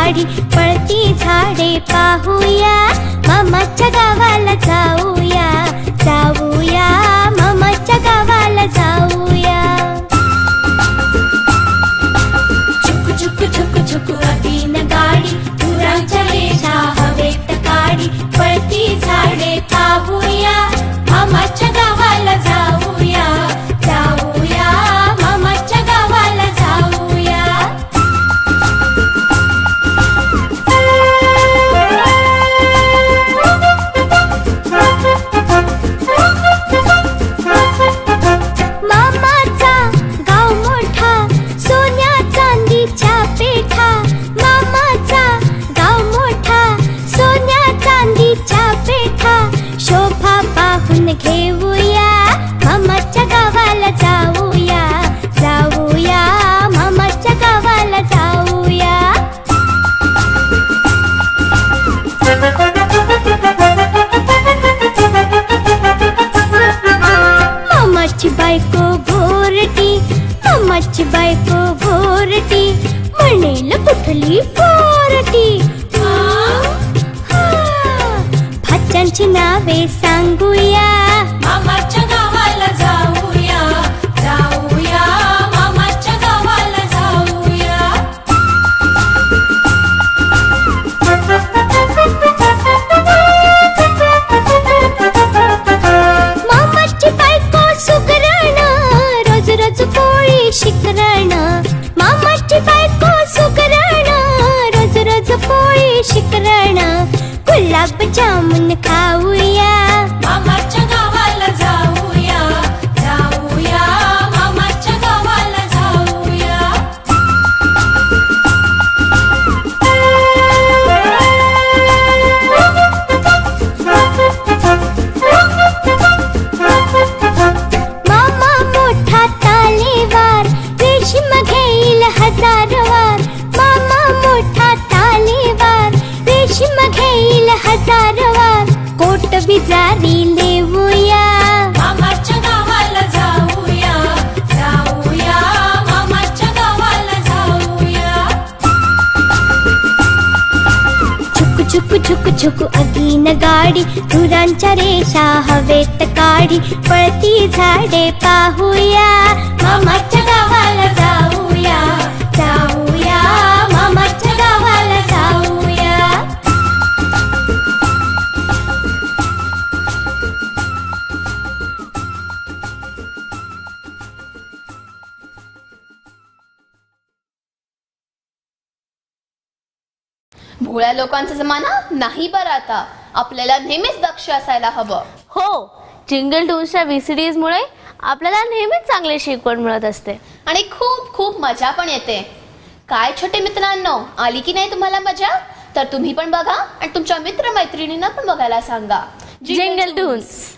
काढी पळती झाडे पाहूया, मामाच्या गावाला जाऊया, जाऊया मामाच्या गावाला जाऊया। झुक झुक झुक झुक अगीन गाडी, धुरांच्या रेषा हवेत काढी पळती झाडे पाहूया, मामाच्या गावाला जाऊया, जाऊया मामाच्या गावाला जाऊया। मामाचा गाव मोठा, सोन्या चांदीच्या पेठा, मामाचा गाव मोठा, सोन्या चांदीच्या पेठा, शोभा पाहून घेऊया, मामाच्या गावाला जाऊया, जाऊया मामाच्या गावाला जाऊया। मामाची बायको भोरटी, मामाची बायको भोरटी, म्हणेल कुठली पोरटी। भाच्यांची नावे सांगूया, मामाच्या गावाला जाऊया, जाऊया मामाच्या गावाला जाऊया। मामाची बायको सुगरण, रोज रोज पोळी शिकरण, मामाची बायको सुगरण, रोज रोज पोळी शिकरण, गुलाब जामुन खाऊया, मामाच्या गावाला जाऊया, जाऊया मामाच्या गावाला जाऊया। मामा मोठा तालेवार, रेशीम घेईल हजारवार, मामा मोठा तालेवार, रेशीम घेईल हजारवार, कोट बिजारी लेवूया, मामाच्या गावाला जाऊया, जाऊया मामाच्या गावाला जाऊया। झुक झुक झुक झुक अगीन गाडी, धुरांच्या रेषा हवेत काढी पळती झाडे पाहूया, मामाच्या गावाला जाऊया, जाऊया मामाच्या गावाला जाऊया। भोळ्या लोकांचा जमाना नाही बरं आता, आपल्याला नेहमीच दक्ष असायला हवं। हो, जिंगल टून्सच्या VCDs मुळे आपल्याला नेहमीच चांगली शिकवण मिळत असते आणि खूप खूप मजा पण येते। काय छोटे मित्रांनो, आली की नाही तुम्हाला मजा? तर तुम्ही पण बघा आणि तुमच्या मित्र मैत्रिणींना पण बघायला सांगा जिंगल टून्स।